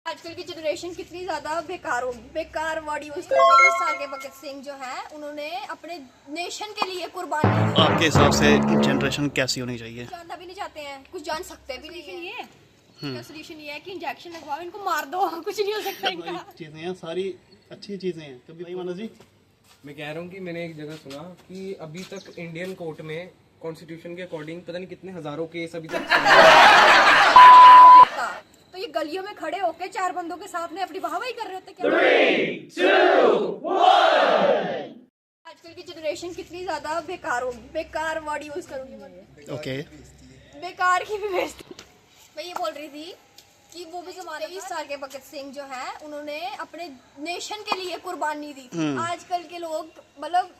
आजकल की जनरेशन कितनी ज्यादा बेकार होगी, बेकार वर्ड यूज करते हैं। 20 साल के भगत सिंह जो है उन्होंने अपने नेशन के लिए कुर्बानी दी। आपके हिसाब से जनरेशन कैसी होनी चाहिए? जानना भी नहीं चाहते हैं, कुछ जान सकते भी नहीं है। इसका सोल्यूशन ये है कि इंजेक्शन लगवाओ, इनको मार दो, कुछ नहीं हो सकता इनका। चीज़ें हैं, सारी अच्छी चीज़ें हैं। कभी भाई मनोज जी, मैं कह रहा हूँ कि मैंने एक जगह सुना कि अभी तक इंडियन कोर्ट में कॉन्स्टिट्यूशन के अकॉर्डिंग पता नहीं कितने हजारों केस अभी तक तो ये गलियों में खड़े होके 4 बंदों के सामने अपनी वाहवाही कर रहे होते क्या? 3, 2, 1। आजकल की जनरेशन कितनी ज्यादा बेकार होगी, बेकार वर्ड यूज करूंगी मैं। ओके, बेकार की भी बेइज्जती। मैं ये बोल रही थी कि वो भी जमाने 20 साल के भगत सिंह जो है उन्होंने अपने नेशन के लिए कुर्बानी दी। आजकल के लोग मतलब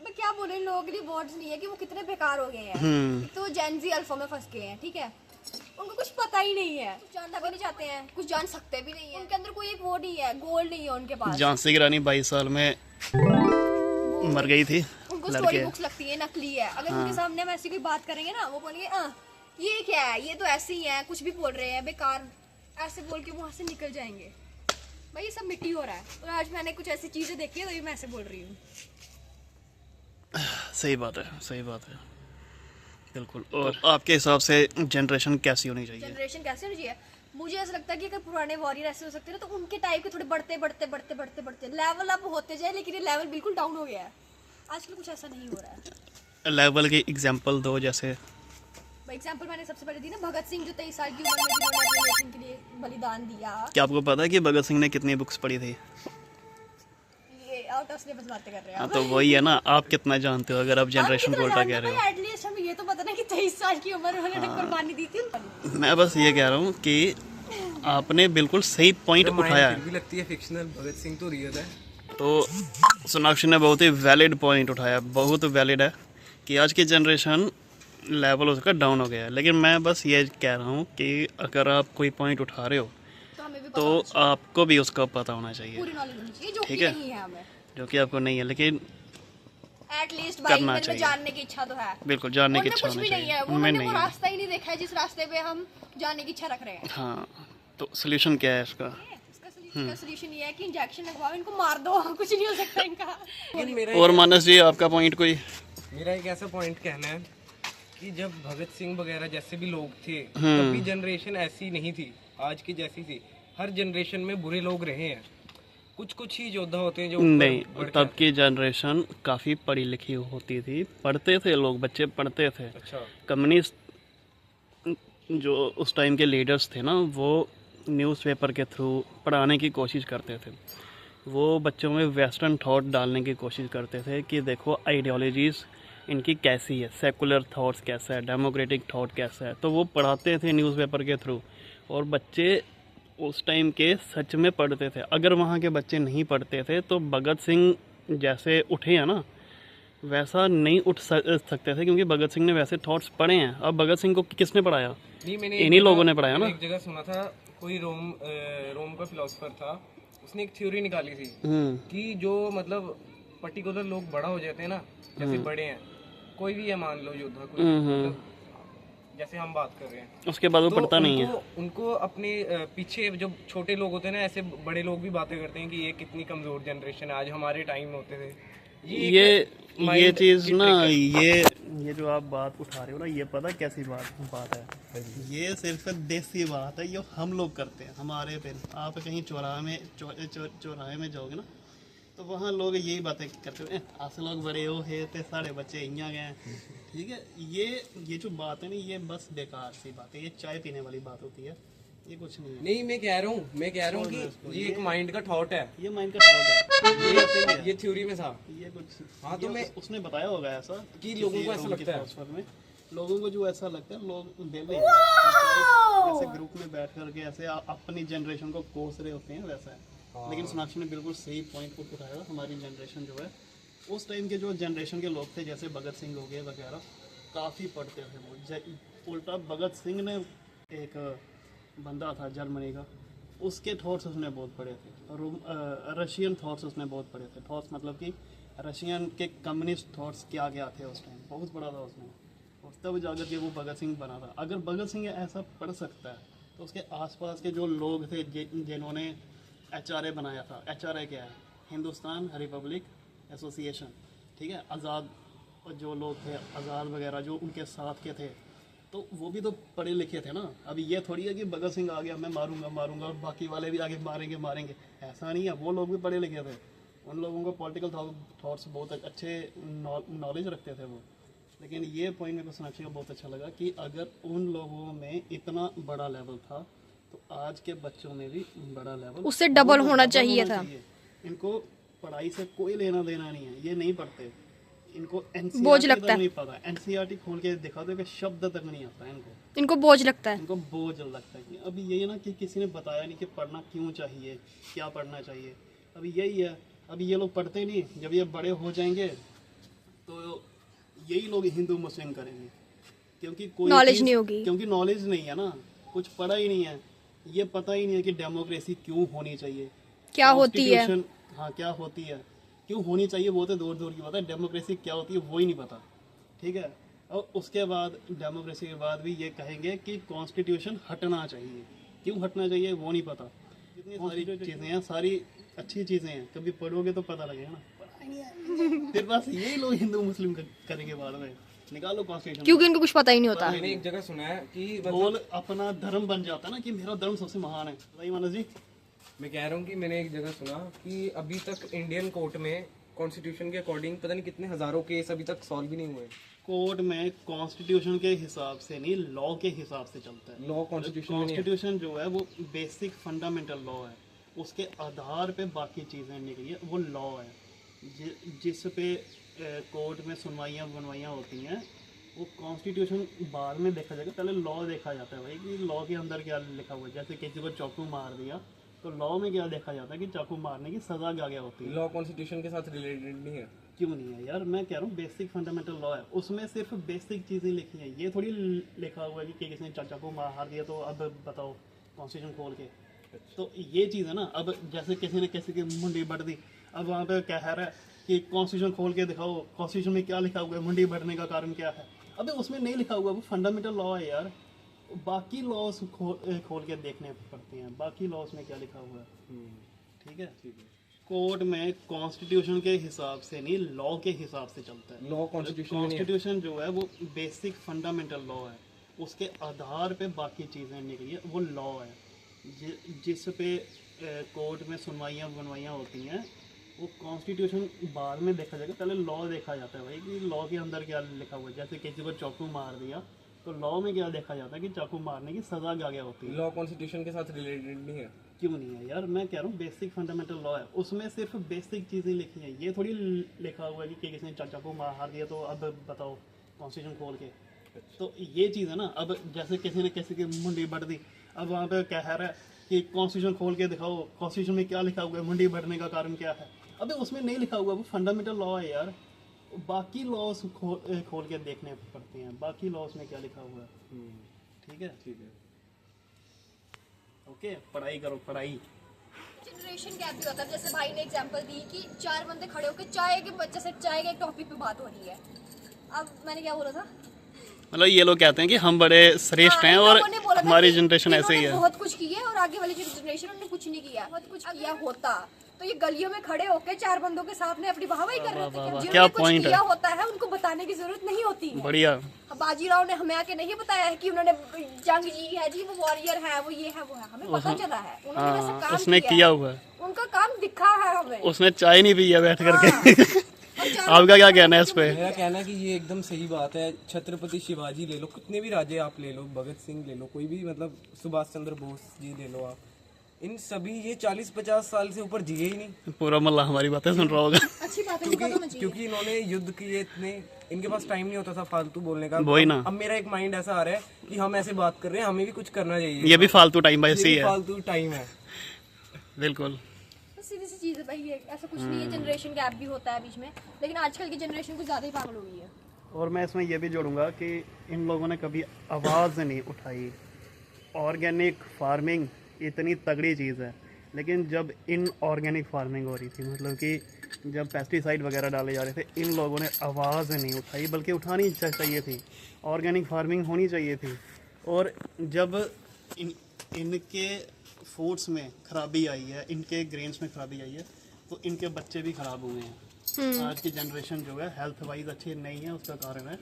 मैं क्या बोले, लोग नहीं वर्ड्स नहीं है कि वो कितने बेकार हो गए हैं। तो जेनजी अल्फा में फंस गए हैं, ठीक है, उनको कुछ पता ही नहीं है, कुछ जानना भी नहीं चाहते हैं, कुछ जान सकते भी नहीं है। उनके अंदर कोई एक वो नहीं है, गोल नहीं है उनके पास। झांसी की रानी 22 साल में मर गई थी। उनको स्टोरी बुक्स लगती है, नकली है। अगर उनके सामने हम ऐसी कोई बात करेंगे ना, वो बोलेंगे ये क्या है, ये तो ऐसे ही है, कुछ भी बोल रहे हैं बेकार, ऐसे बोल के वहाँ से निकल जाएंगे। भाई ये सब मिट्टी हो रहा है। और आज मैंने कुछ ऐसी चीजें देखी है तो ये मैं ऐसे बोल रही हूँ। सही बात है, सही बात है, बिल्कुल। और आपके हिसाब से जनरेशन कैसी होनी चाहिए? जनरेशन कैसे होनी चाहिए? मुझे ऐसा लगता है कि अगर पुराने वॉरियर ऐसे हो सकते हैं ना, तो उनके टाइप के थोड़े बढ़ते लेवल अप होते जाए, लेकिन ये लेवल बिल्कुल डाउन हो गया है। आजकल कुछ ऐसा नहीं हो रहा है। लेवल के एग्जांपल दो। जैसे एग्जांपल मैंने सबसे पहले दी ना, भगत सिंह जो 23 साल की उम्र में जिन्होंने अपने नेशन के लिए बलिदान दिया। क्या आपको पता है कि भगत सिंह ने कितनी बुक्स पढ़ी थी? ये आउट ऑफ सिलेबस बातें कर रहे हैं हाँ, आप। तो वही है ना, आप कितना जानते हो अगर आप जनरेशन को उल्टा कह रहे हो? एटलीस्ट हमें ये तो पता ना कि 23 साल की उम्र में उन्होंने कुर्बानी दी थी। मैं बस ये कह रहा हूँ कि आपने बिल्कुल सही पॉइंट उठाया फिर है। भी लगती है फिक्शनल, भगत सिंह तो रियल है। तो सोनाक्षी ने बहुत ही वैलिड पॉइंट उठाया, बहुत वैलिड है कि आज की जनरेशन लेवल उसका डाउन हो गया है। लेकिन मैं बस ये कह रहा हूँ कि अगर आप कोई पॉइंट उठा रहे हो तो हमें भी तो आपको भी उसका पता होना चाहिए, पूरी नॉलेज होनी चाहिए, जो ठीक कि है? नहीं है हमें। जो कि आपको नहीं है, लेकिन एटलीस्ट भाई करना मेरे में चाहिए। जानने की इच्छा तो है। बिल्कुल जानने की उनमें इच्छा कुछ होनी भी नहीं है, चाहिए। वो उनमें मैंने नहीं वो है। रास्ता ही नहीं देखा है जिस रास्ते पे हम जानने की इच्छा रख रहे हैं। हाँ, तो सोल्यूशन क्या है इसका? इसका सोल्यूशन ये है कि इंजेक्शन लगवाओ, इनको मार दो, कुछ नहीं हो सकता इनका। लेकिन मेरा और मानस जी, आपका पॉइंट कोई? मेरा एक ऐसा पॉइंट कहना है कि जब भगत सिंह वगैरह जैसे भी लोग थे तब भी जनरेशन ऐसी नहीं थी आज की जैसी थी। हर जनरेशन में बुरे लोग रहे हैं, कुछ कुछ ही योद्धा होते हैं जो ऊपर नहीं, बढ़ के तब आते की जनरेशन काफ़ी पढ़ी लिखी होती थी, पढ़ते थे लोग, बच्चे पढ़ते थे। हैं। अच्छा, कम्युनिस्ट जो उस टाइम के लीडर्स थे ना, वो न्यूज़पेपर के थ्रू पढ़ाने की कोशिश करते थे। वो बच्चों में वेस्टर्न थॉट डालने की कोशिश करते थे कि देखो आइडियोलॉजीज़ इनकी कैसी है, सेकुलर थॉट्स कैसा है, डेमोक्रेटिक थॉट कैसा है। तो वो पढ़ाते थे न्यूज़पेपर के थ्रू, और बच्चे उस टाइम के सच में पढ़ते थे। अगर वहाँ के बच्चे नहीं पढ़ते थे तो भगत सिंह जैसे उठे हैं ना, वैसा नहीं उठ सकते थे, क्योंकि भगत सिंह ने वैसे थॉट्स पढ़े हैं। अब भगत सिंह को किसने पढ़ाया? नहीं मैंने इन्हीं लोगों ने पढ़ाया ना। एक जगह सुना था, कोई रोम का फिलोसफर था, उसने एक थ्योरी निकाली थी कि जो मतलब पर्टिकुलर लोग बड़ा हो जाते हैं ना, जैसे बड़े हैं, कोई भी है मान लो योद्धा, कोई मतलब जैसे हम बात कर रहे हैं, उसके बाद वो तो पढ़ता नहीं है। उनको अपने पीछे जो छोटे लोग होते हैं ना, ऐसे बड़े लोग भी बातें करते हैं कि ये कितनी कमजोर जनरेशन है, आज हमारे टाइम होते थे। ये चीज़ ना, ये जो आप बात उठा रहे हो ना, ये पता कैसी बात है? ये सिर्फ देसी बात है, ये हम लोग करते हैं हमारे पे। आप कहीं चौराहे में जाओगे ना, तो वहाँ लोग यही बातें करते हैं, अस लोग बड़े हो है ते सारे बच्चे इयां गए, ठीक है? ये जो बात है ना, ये बस बेकार सी बात है, ये चाय पीने वाली बात होती है, ये कुछ नहीं है। नहीं मैं कह रहा हूँ कि ये एक माइंड का थॉट है, ये माइंड का थॉट है, ये थ्योरी में था। ये कुछ हाँ, तो मैं उसने बताया होगा ऐसा कि लोगों को ऐसा किसी लगता है। फिलोसफर में लोगों को जो ऐसा लगता है, लोग बेले हैं ऐसे ग्रुप में बैठ करके ऐसे अपनी जनरेशन को कोस रहे होते हैं, वैसा है। लेकिन सोनाक्षी ने बिल्कुल सही पॉइंट को उठाया। हमारी जनरेशन जो है, उस टाइम के जो जनरेशन के लोग थे, जैसे भगत सिंह हो गए वगैरह, काफ़ी पढ़ते थे वो। उल्टा भगत सिंह ने, एक बंदा था जर्मनी का, उसके थॉट्स उसने बहुत पढ़े थे। रशियन थॉट्स उसने बहुत पढ़े थे। थॉट्स मतलब कि रशियन के कम्युनिस्ट थॉट्स क्या क्या थे उस टाइम, बहुत पढ़ा था उसने, और तब जाकर के वो भगत सिंह बना था। अगर भगत सिंह ऐसा पढ़ सकता है तो तो उसके आसपास के जो लोग थे जिन्होंने HRA बनाया था, HRA क्या है, हिंदुस्तान रिपब्लिक एसोसिएशन, ठीक है, आज़ाद जो लोग थे, आज़ाद वगैरह जो उनके साथ के थे, तो वो भी तो पढ़े लिखे थे ना। अभी ये थोड़ी है कि भगत सिंह आ गया मैं मारूंगा और बाकी वाले भी आगे मारेंगे, ऐसा नहीं है। वो लोग भी पढ़े लिखे थे, उन लोगों को पॉलिटिकल थॉट्स बहुत अच्छे नॉलेज रखते थे वो। लेकिन ये पॉइंट मेरे को सोनाक्षी का बहुत अच्छा लगा कि अगर उन लोगों में इतना बड़ा लेवल था तो आज के बच्चों में भी बड़ा लेवल उससे डबल होना चाहिए था। इनको पढ़ाई से कोई लेना देना नहीं है, ये नहीं पढ़ते, इनको बोझ NCERT लगता तक है। नहीं पता, NCERT खोल के दिखा दो कि शब्द तक नहीं आता है इनको बोझ लगता है। इनको बोझ लगता है। कि अभी यही है ना कि किसी ने बताया नहीं कि पढ़ना क्यों चाहिए, क्या पढ़ना चाहिए। अभी यही है, अभी ये लोग पढ़ते नहीं, जब ये बड़े हो जाएंगे तो यही लोग हिंदू मुस्लिम करेंगे, क्योंकि कोई नॉलेज चीज़- नहीं होगी। क्योंकि नॉलेज नहीं है ना, कुछ पढ़ा ही नहीं है, ये पता ही नहीं है कि डेमोक्रेसी क्यों होनी चाहिए, क्या होती है। Constitution, हाँ क्या होती है, क्यों होनी चाहिए, वो तो दूर दूर की बात है। डेमोक्रेसी क्या होती है वो ही नहीं पता, ठीक है। और उसके बाद डेमोक्रेसी के बाद भी ये कहेंगे कि कॉन्स्टिट्यूशन हटना चाहिए, क्यों हटना चाहिए वो नहीं पता। जितनी सारी चीज़ें हैं, सारी अच्छी चीज़ें हैं, कभी पढ़ोगे तो पता लगेगा ना। फिर बस यही लोग हिंदू मुस्लिम करेंगे बाद में, निकालो कॉन्स्टिट्यूशन, क्योंकि इनको कुछ पता ही नहीं होता। मैंने एक जगह सुना है कि बोल अपना धर्म बन जाता है ना कि मेरा धर्म सबसे महान है। बताइए मानस जी। मैं कह रहा हूँ कि मैंने एक जगह सुना कि अभी तक इंडियन कोर्ट में कॉन्स्टिट्यूशन के अकॉर्डिंग पता नहीं कितने हजारों केस अभी तक सॉल्व भी नहीं हुए। कोर्ट में कॉन्स्टिट्यूशन के हिसाब से नहीं, लॉ के हिसाब से चलता है। लॉ कॉन्स्टिट्यूशन में नहीं है। कॉन्स्टिट्यूशन जो है वो बेसिक फंडामेंटल लॉ है, उसके आधार पे बाकी चीज़ें निकली है, वो लॉ है जिस पे कोर्ट में सुनवाइयाँ होती हैं। वो कॉन्स्टिट्यूशन बाद में देखा जाएगा, पहले लॉ देखा जाता है भाई कि लॉ के अंदर क्या लिखा हुआ है। जैसे किसी को चाकू मार दिया तो लॉ में क्या देखा जाता है कि चाकू मारने की सज़ा क्या होती है। लॉ कॉन्स्टिट्यूशन के साथ रिलेटेड नहीं है। क्यों नहीं है यार, मैं कह रहा हूँ बेसिक फंडामेंटल लॉ है, उसमें सिर्फ बेसिक चीज़ें लिखी हैं। ये थोड़ी लिखा हुआ है कि किसी ने चाचा को मार दिया तो अब बताओ कॉन्स्टिट्यूशन खोल के। तो ये चीज़ है ना। अब जैसे किसी ने किसी की मुंडी बढ़ दी, अब वहाँ पे कह रहा है कि कॉन्स्टिट्यूशन खोल के दिखाओ, कॉन्स्टिट्यूशन में क्या लिखा हुआ है, मुंडी बढ़ने का कारण क्या है। अबे उसमें नहीं लिखा हुआ, वो फंडामेंटल लॉ है यार। बाकी लॉज खोल के देखने पड़ते हैं, बाकी लॉज में क्या लिखा हुआ है, ठीक है। कोर्ट में कॉन्स्टिट्यूशन के हिसाब से नहीं, लॉ के हिसाब से चलता है। लॉ कॉन्स्टिट्यूशन में नहीं है। कॉन्स्टिट्यूशन जो है वो बेसिक फंडामेंटल लॉ है, उसके आधार पे बाकी चीज़ें निकली है, वो लॉ है जिस पे कोर्ट में सुनवाइयाँ होती हैं। वो कॉन्स्टिट्यूशन बाद में देखा जाएगा, पहले लॉ देखा जाता है भाई कि लॉ के अंदर क्या लिखा हुआ है। जैसे किसी को चाकू मार दिया तो लॉ में क्या देखा जाता है कि चाकू मारने की सज़ा क्या होती है। लॉ कॉन्स्टिट्यूशन के साथ रिलेटेड नहीं है। क्यों नहीं है यार, मैं कह रहा हूँ बेसिक फंडामेंटल लॉ है, उसमें सिर्फ बेसिक चीज़ें लिखी हैं। ये थोड़ी लिखा हुआ है कि किसी ने चाचा को मार दिया तो अब बताओ कॉन्स्टिट्यूशन खोल के। तो ये चीज़ है ना। अब जैसे किसी ने किसी की मुंडी बढ़ दी, अब वहाँ पे कह रहा है कि कॉन्स्टिट्यूशन खोल के दिखाओ, कॉन्स्टिट्यूशन में क्या लिखा हुआ है, मुंडी बढ़ने का कारण क्या है। अबे उसमें नहीं लिखा हुआ, वो फंडामेंटल लॉ है यार। बाकी लॉज खोल के देखने पड़ते हैं, बाकी लॉज में क्या लिखा हुआ है, ठीक है। ठीक है। ओके, पढ़ाई करो, पढ़ाई। जनरेशन गैप भी होता है। जैसे भाई ने एग्जांपल दी कि 4 बंदे खड़े होकर चाय के एक टॉपिक पे बात हो रही है। अब मैंने क्या बोला था, मतलब ये लोग कहते हैं कि हम बड़े श्रेष्ठ हैं और लोगों ने बोला था हमारी कि जनरेशन ऐसे ही इन्होंने है। बहुत कुछ किया है और आगे वाली जो जनरेशन उन्होंने कुछ नहीं किया। बहुत कुछ किया होता तो ये गलियों में खड़े होकर 4 बंदों के सामने अपनी वाहवाही कर रहे थे। क्या जिन्होंने कुछ point है। किया होता है उनको बताने की जरूरत नहीं होती है। बढ़िया। बाजीराव ने हमें आके नहीं बताया है कि उन्होंने जंग जी है जी, वो वॉरियर है, वो ये है वो है। हमें पता चला है उन्होंने वैसा काम उसने किया हुआ है, उनका काम दिखा है हमें। उसने चाय नहीं पी है बैठ करके। आपका क्या कहना है इस पे? मेरा कहना है कि ये एकदम सही बात है। छत्रपति शिवाजी ले लो, कितने भी राजे आप ले लो, भगत सिंह ले लो, कोई भी, मतलब सुभाष चंद्र बोस जी ले लो आप, इन सभी ये 40-50 साल से ऊपर जिए ही नहीं। पूरा मल्ला हमारी बातें सुन रहा होगा। अच्छी बात है, इनको पता होना चाहिए। क्योंकि इन्होंने युद्ध किए इतने, इनके पास टाइम नहीं होता था फालतू बोलने का। वही ना। अब मेरा एक माइंड ऐसा आ रहा है कि हम ऐसे बात कर रहे हैं, हमें भी कुछ करना चाहिए। ये भी फालतू टाइम ये ऐसे ही भी है। फालतू टाइम है। बिल्कुल। तो सीधी सी चीज़ है भाई, ये ऐसा कुछ नहीं है। जनरेशन गैप भी होता है बीच में, लेकिन आजकल की जनरेशन कुछ ज़्यादा ही पागल हो गई है। और मैं इसमें ये भी जोड़ूंगा कि इन लोगों ने कभी आवाज़ नहीं उठाई। ऑर्गेनिक फार्मिंग इतनी तगड़ी चीज़ है, लेकिन जब इन ऑर्गेनिक फार्मिंग हो रही थी, मतलब कि जब पेस्टिसाइड वगैरह डाले जा रहे थे, इन लोगों ने आवाज़ नहीं उठाई, बल्कि उठानी चाहिए थी। ऑर्गेनिक फार्मिंग होनी चाहिए थी। और जब इनके फूड्स में खराबी आई है, इनके ग्रेन्स में खराबी आई है, तो इनके बच्चे भी खराब हुए हैं। आज की जनरेशन जो है हेल्थ वाइज अच्छी नहीं है, उसका कारण है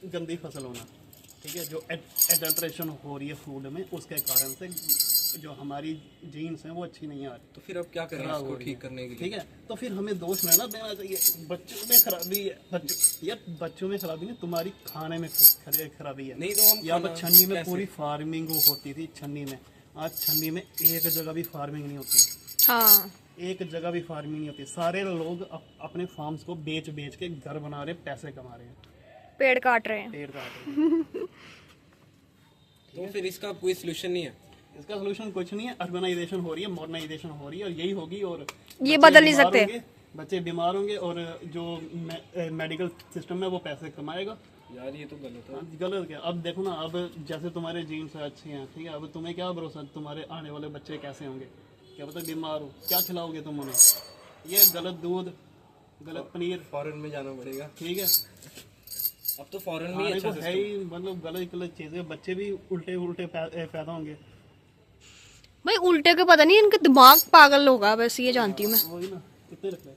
गंदी फसल होना, ठीक है, जो एडल्ट्रेशन हो रही है फूड में, उसके कारण से जो हमारी जीन्स हैं वो अच्छी नहीं आ रही। तो फिर अब क्या करें खराब इसको हो रही ठीक है। करने के लिए? ठीक है, तो फिर हमें दोष नहीं ना देना चाहिए, बच्चों में खराबी है, यार बच्चों में खराबी नहीं, तुम्हारी खाने में खराबी है। नहीं तो हम यहाँ पर खाना छन्नी में कैसे? पूरी फार्मिंग होती थी, छन्नी में, आज छन्नी में एक जगह भी फार्मिंग नहीं होती, हाँ एक जगह भी फार्मिंग नहीं होती। सारे लोग अपने फार्म्स को बेच बेच के घर बना रहे, पैसे कमा रहे हैं, पेड़ काट रहे हैं। पेड़ काट रहे हैं। तो फिर इसका कोई सोल्यूशन नहीं है? इसका सोल्यूशन कुछ नहीं है, अर्बनाइजेशन हो रही है, मॉडर्नाइजेशन हो रही है, और यही होगी। और ये बच्चे बदल नहीं बीमार सकते। होंगे, बच्चे बीमार होंगे, और जो मेडिकल सिस्टम है वो पैसे कमाएगा। यार ये तो गलत है। हाँ, गलत क्या? अब देखो ना, अब जैसे तुम्हारे जीन्स अच्छे हैं, ठीक है, अब तुम्हें क्या भरोसा तुम्हारे आने वाले बच्चे कैसे होंगे, क्या पता बीमार हो, क्या खिलाओगे तुम उन्हें? ये गलत दूध, गलत पनीर, फॉरेन में जाना पड़ेगा। ठीक है, अब तो फॉरेन में ही खाने अच्छा को है ही, मतलब गलत गलत चीजें, बच्चे भी उल्टे उल्टे पैदा होंगे। भाई उल्टे के पता नहीं, इनके दिमाग पागल होगा, बस ये जानती हूँ मैं। वही ना, कितने रख ले